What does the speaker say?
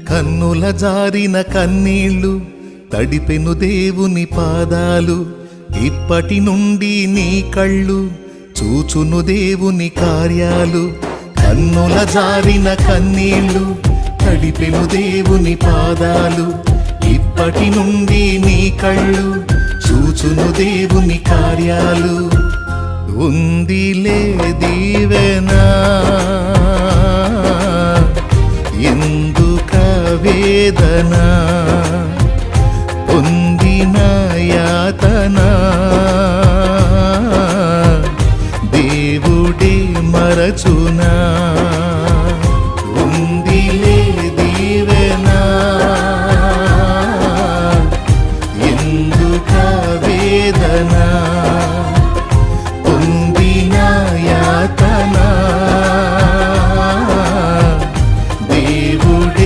కన్నుల జారిన కన్నీళ్ళు తడిపెను దేవుని పాదాలు. ఇప్పటి నుండి నీ కళ్ళు చూచును దేవుని కార్యాలు. కన్నుల జారిన కన్నీళ్ళు తడిపెను దేవుని పాదాలు. ఇప్పటి నుండి నీ కళ్ళు చూచును దేవుని కార్యాలు. ఉందిలే దీవెనా ఎందుక వేదన, పొందిన యాతన దేవుడే మరచునా.